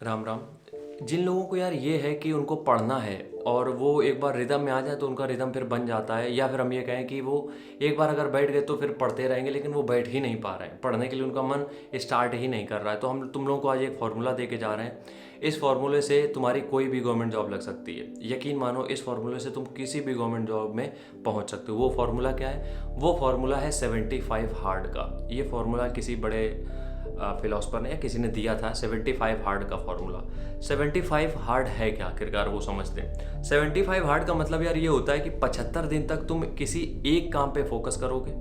राम राम। जिन लोगों को यार ये है कि उनको पढ़ना है और वो एक बार रिदम में आ जाए तो उनका रिदम फिर बन जाता है, या फिर हम ये कहें कि वो एक बार अगर बैठ गए तो फिर पढ़ते रहेंगे, लेकिन वो बैठ ही नहीं पा रहे हैं, पढ़ने के लिए उनका मन स्टार्ट ही नहीं कर रहा है, तो हम तुम लोगों को आज एक फार्मूला दे के जा रहे हैं। इस फार्मूले से तुम्हारी कोई भी गवर्नमेंट जॉब लग सकती है। यकीन मानो, इस फार्मूले से तुम किसी भी गवर्नमेंट जॉब में पहुंच सकते हो। वो फार्मूला क्या है? वो फार्मूला है 75 हार्ड का। ये फार्मूला किसी बड़े फिलोसफर ने या किसी ने दिया था, 75 हार्ड का फॉर्मूला। 75 हार्ड है क्या आखिरकार, वो समझते हैं। 75 हार्ड का मतलब यार ये होता है कि 75 दिन तक तुम किसी एक काम पे फोकस करोगे,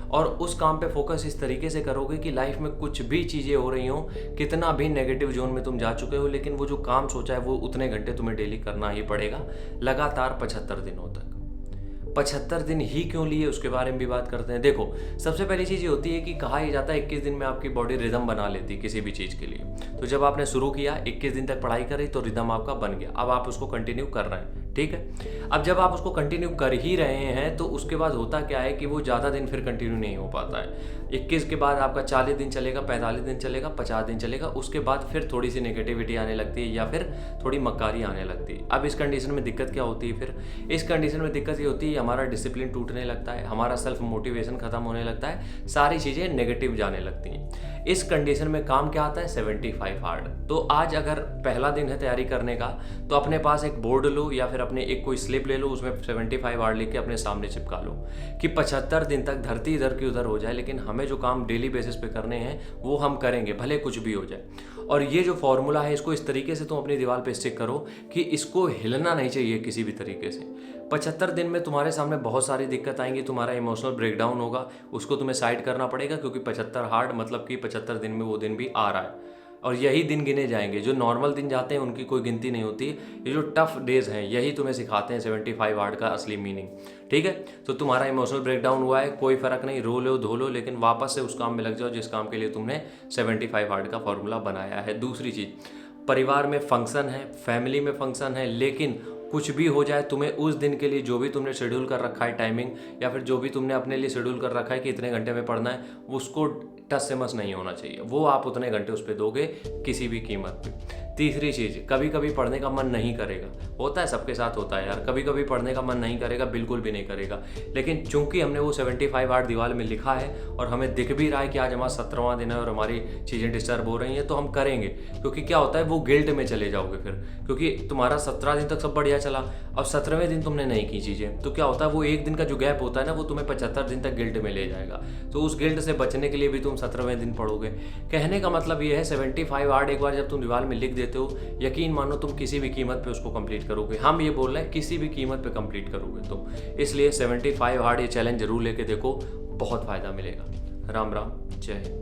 और उस काम पे फोकस इस तरीके से करोगे कि लाइफ में कुछ भी चीज़ें हो रही हों, कितना भी नेगेटिव जोन में तुम जा चुके हो, लेकिन वो जो काम सोचा है वो उतने घंटे तुम्हें डेली करना ही पड़ेगा, लगातार 75 दिनों तक। 75 दिन ही क्यों लिए, उसके बारे में भी बात करते हैं। देखो, सबसे पहली चीज़ ये होती है कि कहा यह जाता है 21 दिन में आपकी बॉडी रिदम बना लेती है किसी भी चीज़ के लिए। तो जब आपने शुरू किया, 21 दिन तक पढ़ाई करी, तो रिदम आपका बन गया। अब आप उसको कंटिन्यू कर रहे हैं, ठीक है। अब जब आप उसको कंटिन्यू कर ही रहे हैं, तो उसके बाद होता क्या है कि वो ज़्यादा दिन फिर कंटिन्यू नहीं हो पाता है। 21 के बाद आपका 40 दिन चलेगा, 45 दिन चलेगा, 50 दिन चलेगा, उसके बाद फिर थोड़ी सी नेगेटिविटी आने लगती है या फिर थोड़ी मक्कारी आने लगती है। अब इस कंडीशन में दिक्कत क्या होती है? फिर इस कंडीशन में दिक्कत ये होती है, हमारा डिसिप्लिन टूटने लगता है, हमारा सेल्फ मोटिवेशन खत्म होने लगता है, सारी चीज़ें नेगेटिव जाने लगती हैं। इस कंडीशन में काम क्या आता है? 75 हार्ड। तो आज अगर पहला दिन है तैयारी करने का, तो अपने पास एक बोर्ड लो या फिर अपने एक कोई स्लिप ले लो, उसमें 75 हार्ड लिख के अपने सामने चिपका लो कि 75 दिन तक धरती इधर की उधर हो जाए, लेकिन हमें जो काम डेली बेसिस पे करने हैं वो हम करेंगे, भले कुछ भी हो जाए। और ये जो फॉर्मूला है, इसको इस तरीके से तुम अपनी दीवार पे स्टिक करो कि इसको हिलना नहीं चाहिए किसी भी तरीके से। 75 दिन में तुम्हारे सामने बहुत सारी दिक्कत आएंगी, तुम्हारा इमोशनल ब्रेकडाउन होगा, उसको तुम्हें साइड करना पड़ेगा, क्योंकि 75 हार्ड मतलब कि 75 दिन में वो दिन भी आ रहा है, और यही दिन गिने जाएंगे। जो नॉर्मल दिन जाते हैं उनकी कोई गिनती नहीं होती। ये जो टफ डेज हैं, यही तुम्हें सिखाते हैं 75 हार्ड का असली मीनिंग, ठीक है। तो तुम्हारा इमोशनल ब्रेकडाउन हुआ है, कोई फर्क नहीं, रो लो धो लो, लेकिन वापस से उस काम में लग जाओ जिस काम के लिए तुमने 75 हार्ड का फॉर्मूला बनाया है। दूसरी चीज़, परिवार में फंक्शन है, फैमिली में फंक्शन है, लेकिन कुछ भी हो जाए, तुम्हें उस दिन के लिए जो भी तुमने शेड्यूल कर रखा है टाइमिंग, या फिर जो भी तुमने अपने लिए शेड्यूल कर रखा है कि इतने घंटे में पढ़ना है, उसको टस से मस नहीं होना चाहिए। वो आप उतने घंटे उस पर दोगे किसी भी कीमत पे। तीसरी चीज़, कभी कभी पढ़ने का मन नहीं करेगा, होता है, सबके साथ होता है यार, कभी कभी पढ़ने का मन नहीं करेगा, बिल्कुल भी नहीं करेगा, लेकिन चूंकि हमने वो 75 हार्ड दीवार में लिखा है और हमें दिख भी रहा है कि आज हमारा 17वां दिन है और हमारी चीज़ें डिस्टर्ब हो रही हैं, तो हम करेंगे। क्योंकि क्या होता है, वो गिल्ट में चले जाओगे फिर, क्योंकि तुम्हारा 17 दिन तक सब बढ़िया चला, अब 17वें दिन तुमने नहीं की चीज़ें, तो क्या होता है, वो एक दिन का जो गैप होता है ना, वो तुम्हें 75 दिन तक गिल्ट में ले जाएगा। तो उस गिल्ट से बचने के लिए भी तुम 17वें दिन पढ़ोगे। कहने का मतलब ये है, 75 हार्ड एक बार जब तुम दीवार में लिख देते हो, यकीन मानो तुम किसी भी कीमत पे उसको कंप्लीट करोगे। हम ये बोल रहे हैं किसी भी कीमत पे कंप्लीट करोगे तुम, इसलिए 75 हार्ड ये चैलेंज जरूर लेके देखो, बहुत फायदा मिलेगा। राम राम, जय हिंद।